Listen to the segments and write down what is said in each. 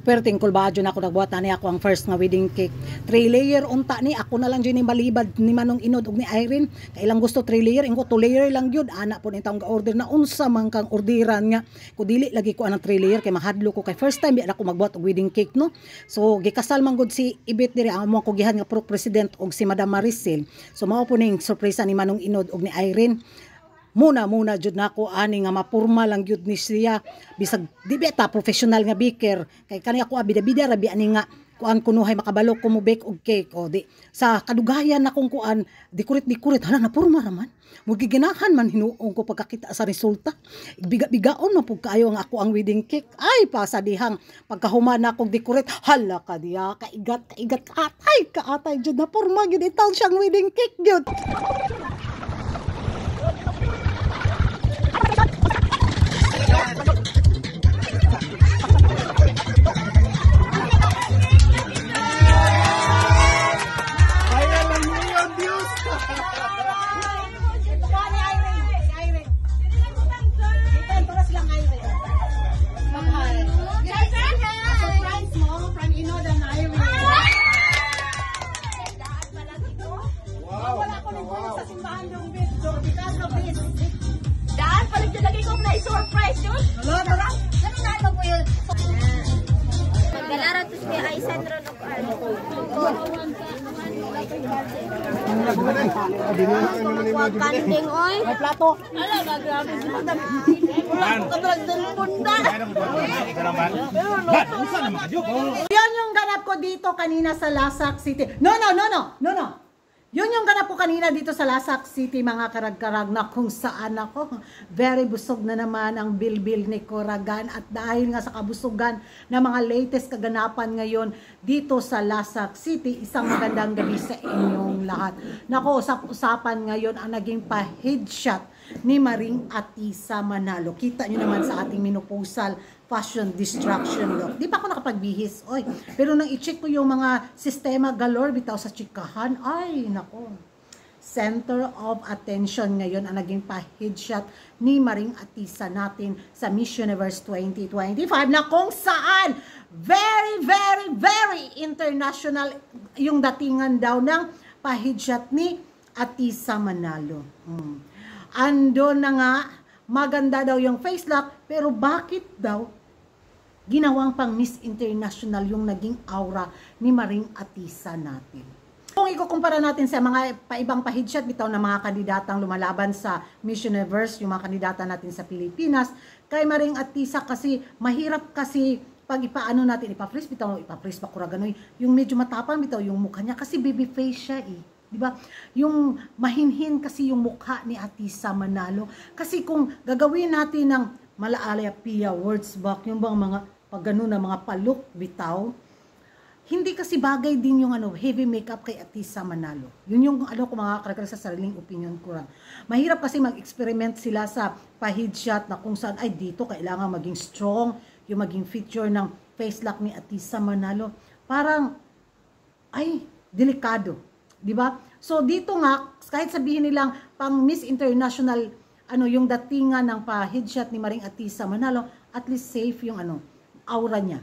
Perting kulbadyo na ako nagbuhat na ni ako ang first nga wedding cake. 3 layer unta ni ako na lang dyan ni malibad ni Manong Inod ug ni Irene. Kailang gusto 3 layer, ingo 2 layer lang yun. Ana po nitang ga-order na unsa man kang orderan nga. Ko dili lagi ko anang 3 layer kay mahadlo ko kay first time di ako magbuhat og wedding cake no. So gikasal man gud si Ibit diri ang mo ko gihan nga pro president og si Madam Maricel. So mao po ning surprise ni Manong Inod ug ni Irene. Muna jud nako ani nga mapurma lang jud ni siya bisag di beta professional nga baker kay kani ako bida-bida rabi ani nga kuan kunuhay makabalo ko mo bake og cake o di sa kadugayan na kung kuan dikurit hala napurma raman mo giganahan man hinuong ko pagkakita sa resulta biga-bigaon man pug kaayo nga ako ang wedding cake ay pasadihang pagkahuman na akong dikurit hala ka diya kaigat kaatay jud na purma gyud itaw siyang wedding cake gyud. Kanding oy. May plato. Ala, grabe si Madam. Wala ko kadrag din bunda. Yan yung ganap ko dito kanina sa Lasak City. No. Yun yung ganap ko kanina dito sa Lasak City, mga karag-karag, na kung saan ako. Very busog na naman ang bilbil ni Coragan. At dahil nga sa kabusugan ng mga latest kaganapan ngayon dito sa Lasak City, isang magandang gabi sa inyong lahat. Nako, usap-usapan ngayon ang naging pa-headshot ni Maring Atisa Manalo. Kita nyo naman sa ating menopausal fashion destruction look. Di pa ako nakapagbihis. Oy, pero nang i-check ko yung mga sistema galore bitaw sa chikahan, ay nako. Center of attention ngayon ang naging pa-headshot ni Maring Atisa natin sa Miss Universe 2025 na kung saan very international yung datingan daw ng pa-headshot ni Atisa Manalo. Ando na nga, maganda daw yung face lock, pero bakit daw ginawang pang Miss International yung naging aura ni Maring Atisa natin? Kung ikukumpara natin sa mga paibang pa-headshot bitaw na mga kandidatang lumalaban sa Miss Universe, yung mga kandidata natin sa Pilipinas, kay Maring Atisa kasi mahirap kasi pag ipaano natin, ipa-freeze bitaw, ipa-freeze pa kuraganoy, yung medyo matapang bitaw yung mukha niya kasi baby face siya eh. Diba? Yung mahinhin kasi yung mukha ni Atisa Manalo. Kasi kung gagawin natin ng malaalaya pia, words back, yung bang mga pag ganun na mga paluk bitaw, hindi kasi bagay din yung heavy makeup kay Atisa Manalo. Yun yung ko mga karakter sa sariling opinion ko lang. Mahirap kasi mag-experiment sila sa pa-headshot na kung saan ay dito kailangan maging strong, yung maging feature ng face lock ni Atisa Manalo. Parang ay delikado. Diba? So dito nga, kahit sabihin nilang pang Miss International, yung datingan ng pa-headshot ni Maring Atisa Manalo, at least safe yung aura niya.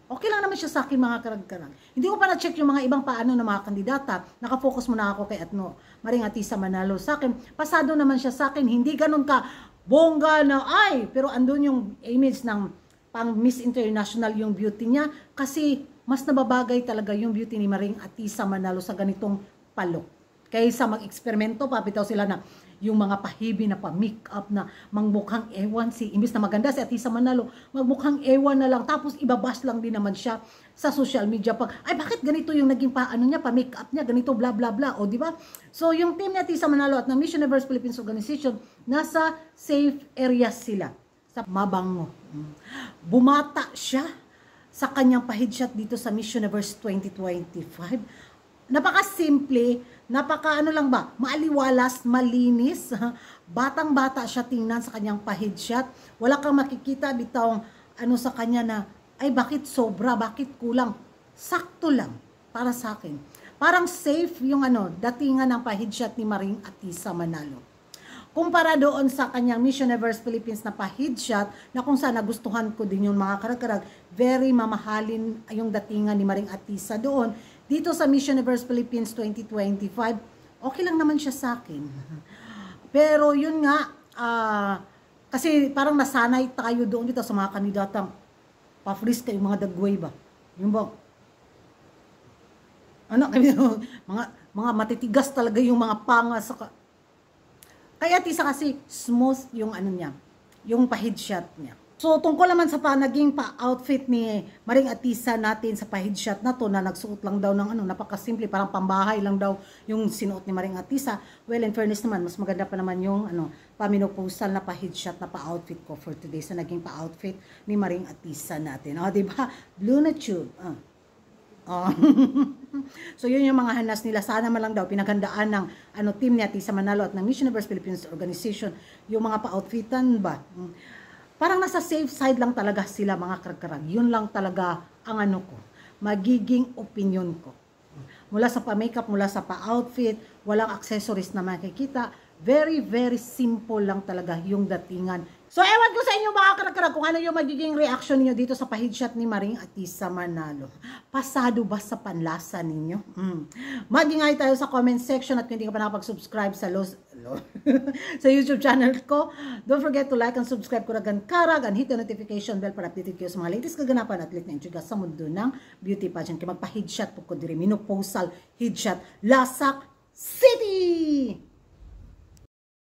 Okay lang naman siya sa akin, mga karag-karag. Hindi ko pa na-check yung mga ibang paano ng mga kandidata. Nakafocus muna ako kay Maring Atisa Manalo. Sa akin, pasado naman siya sa akin. Hindi ganun ka bongga na ay, pero andun yung image ng pang Miss International yung beauty niya. Kasi mas nababagay talaga yung beauty ni Maring Atisa Manalo sa ganitong palok. Kaysa mag-eksperimento, papitaw sila na yung mga pahibi na pa-makeup na magmukhang ewan imbis na maganda si Atisa Manalo, magmukhang ewan na lang, tapos ibabas lang din naman siya sa social media pag, ay bakit ganito yung naging pa-makeup niya, ganito bla bla bla, o di ba? So yung team ni Atisa Manalo at ng Miss Universe Philippines Organization, nasa safe areas sila, sa mabango. Bumata siya sa kanyang pa-headshot dito sa Miss Universe 2025. Napaka-simple, lang ba, maaliwalas, malinis, batang-bata siya tingnan sa kanyang pa-headshot. Wala kang makikita bitawang sa kanya na, ay bakit sobra, bakit kulang. Sakto lang, para sa akin. Parang safe yung datingan ng pa-headshot ni Maring Atisa Manalo. kumpara doon sa kanyang Miss Universe Philippines na pa-headshot, na kung saan nagustuhan ko din yung mga karag-karag, very mamahalin yung datingan ni Maring Atisa doon. Dito sa Miss Universe Philippines 2025, okay lang naman siya sa akin. Pero yun nga, kasi parang nasanay tayo doon dito sa mga kandidatang pa-freeze kayo, mga dagway ba? Yung ba? Ano, mga matitigas talaga yung mga panga sa... Kaya Atisa kasi smooth yung ano niya, yung pa-headshot niya. So tungkol naman sa naging pa-outfit ni Maring Atisa natin sa pa-headshot na to, na nagsuot lang daw ng napakasimple, parang pambahay lang daw yung sinuot ni Maring Atisa. Well, in fairness naman, mas maganda pa naman yung paminoposal na pa-headshot na pa-outfit ko for today sa naging pa-outfit ni Maring Atisa natin. O, diba? Blue na tube. So yun yung mga hanas nila. Sana man lang daw pinaghandaan ng team ni Atisa Manalo at ng Miss Universe Philippines Organization yung mga pa-outfitan ba. Parang nasa safe side lang talaga sila, mga karkarag. Yun lang talaga ang ko, magiging opinion ko. Mula sa pa-makeup, mula sa pa-outfit, walang accessories na makikita. Very, very simple lang talaga yung datingan. So, ewan ko sa inyo mga karag-karag kung ano yung magiging reaction niyo dito sa pa-headshot ni Maring Atisa Manalo. Pasado ba sa panlasa ninyo? Mag-ingay tayo sa comment section at kung hindi ka pa nakapag-subscribe sa sa YouTube channel ko, don't forget to like and subscribe Kuragan Karag and hit the notification bell para updated kayo sa mga latest kaganapan at lit na intriga sa mundo ng beauty pageant. Kaya magpa-headshot po ko diri, menopausal headshot, Lasak City!